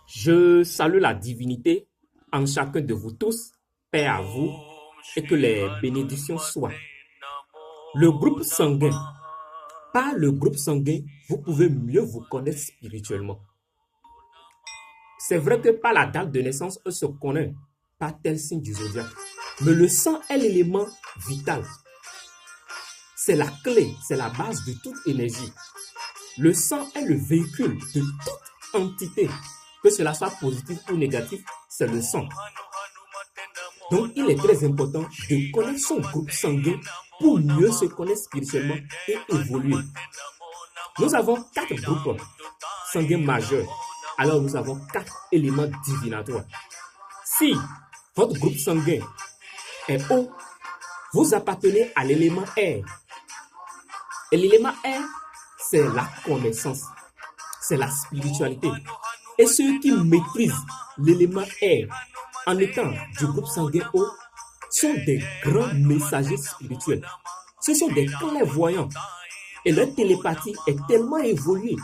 Je salue la divinité en chacun de vous tous, paix à vous, et que les bénédictions soient. Le groupe sanguin, par le groupe sanguin, vous pouvez mieux vous connaître spirituellement. C'est vrai que par la date de naissance, on se connaît par tel signe du zodiaque. Mais le sang est l'élément vital. C'est la clé, c'est la base de toute énergie. Le sang est le véhicule de toute entité. Que cela soit positif ou négatif, c'est le sang. Donc, il est très important de connaître son groupe sanguin pour mieux se connaître spirituellement et évoluer. Nous avons 4 groupes sanguins majeurs. Alors, nous avons 4 éléments divinatoires. Si votre groupe sanguin est O, vous appartenez à l'élément air. Et l'élément air, c'est la connaissance, c'est la spiritualité. Et ceux qui maîtrisent l'élément air en étant du groupe sanguin O sont des grands messagers spirituels. Ce sont des clairvoyants. Et leur télépathie est tellement évoluée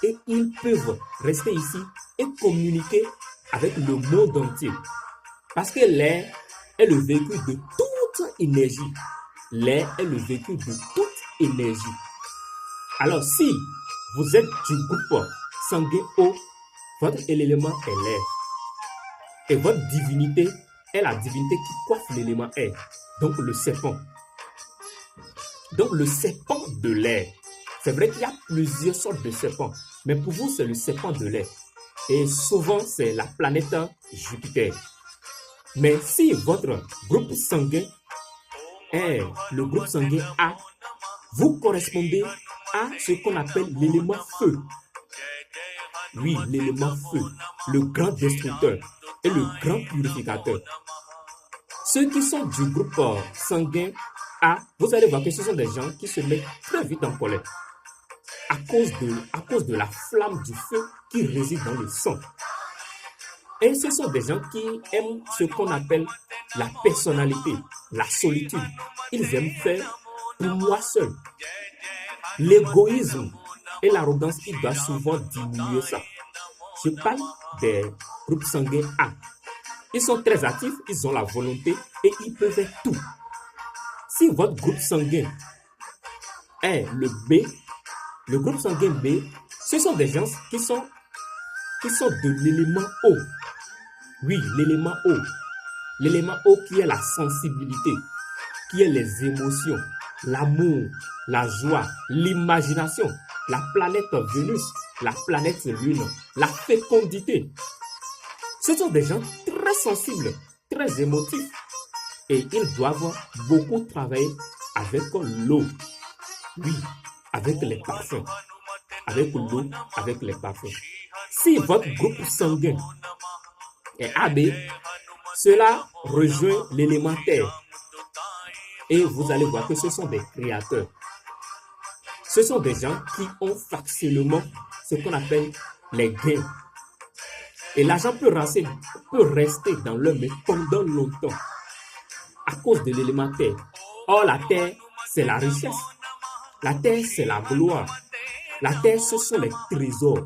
et ils peuvent rester ici et communiquer avec le monde entier. Parce que l'air est le véhicule de toute énergie. L'air est le véhicule de toute énergie. Alors si vous êtes du groupe sanguin O, votre élément est l'air. Et votre divinité est la divinité qui coiffe l'élément air. Donc le serpent. Donc le serpent de l'air. C'est vrai qu'il y a plusieurs sortes de serpents. Mais pour vous, c'est le serpent de l'air. Et souvent, c'est la planète Jupiter. Mais si votre groupe sanguin est le groupe sanguin A, vous correspondez à ce qu'on appelle l'élément feu. Oui, l'élément feu, le grand destructeur et le grand purificateur. Ceux qui sont du groupe sanguin A, vous allez voir que ce sont des gens qui se mettent très vite en colère à cause de la flamme du feu qui réside dans le sang. Et ce sont des gens qui aiment ce qu'on appelle la personnalité, la solitude. Ils aiment faire pour moi seul. L'égoïsme et l'arrogance, il doit souvent diminuer ça. Je parle des groupes sanguins A. Ils sont très actifs, ils ont la volonté et ils peuvent faire tout. Si votre groupe sanguin est le B, le groupe sanguin B, ce sont des gens qui sont de l'élément O. Oui, l'élément O. L'élément O qui est la sensibilité, qui est les émotions, l'amour, la joie, l'imagination, la planète Vénus, la planète Lune, la fécondité. Ce sont des gens très sensibles, très émotifs. Et ils doivent beaucoup travailler avec l'eau. Oui, avec les parfums. Avec l'eau, avec les parfums. Si votre groupe sanguin est AB, cela rejoint l'élément terre. Et vous allez voir que ce sont des créateurs. Ce sont des gens qui ont facilement ce qu'on appelle les gains. Et l'argent peut rester dans leur main pendant longtemps à cause de l'élément terre. Or, la terre, c'est la richesse. La terre, c'est la gloire. La terre, ce sont les trésors.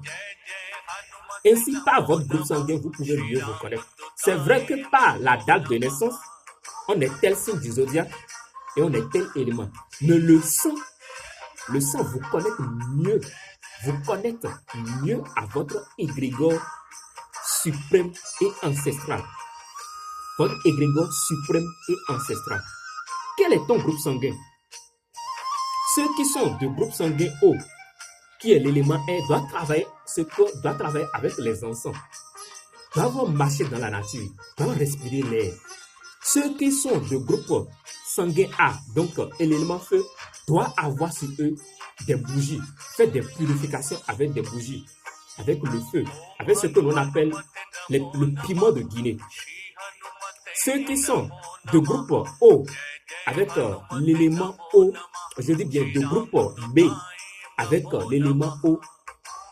Ainsi, par votre groupe sanguin, vous pouvez mieux vous connaître. C'est vrai que par la date de naissance, on est tel signe du zodiaque et on est tel élément. Mais le sang vous connecte mieux à votre égrégore suprême et ancestral. Votre égrégore suprême et ancestral. Quel est ton groupe sanguin? Ceux qui sont du groupe sanguin O, qui est l'élément air, doivent travailler avec les encens, doivent marcher dans la nature, doivent respirer l'air. Ceux qui sont du groupe sanguin A, donc l'élément feu, doivent avoir sur eux des bougies, faire des purifications avec des bougies, avec le feu, avec ce que l'on appelle le piment de Guinée. Ceux qui sont de groupe O, avec l'élément O, je dis bien de groupe B, avec l'élément O,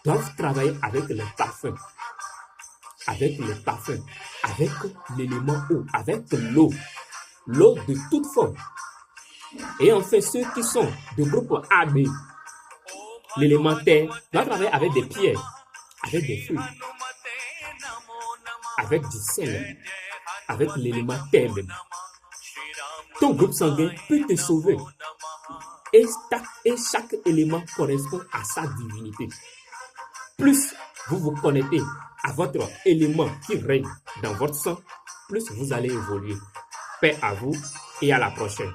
doivent travailler avec les parfums, avec les parfums, avec l'élément O, avec l'eau de toute forme. Et enfin, ceux qui sont de groupe AB, l'élément terre, doivent travailler avec des pierres, avec des feuilles. avec du sel, avec l'élément terre même. Ton groupe sanguin peut te sauver. Et chaque élément correspond à sa divinité. Plus vous vous connectez à votre élément qui règne dans votre sang, plus vous allez évoluer. Paix à vous et à la prochaine.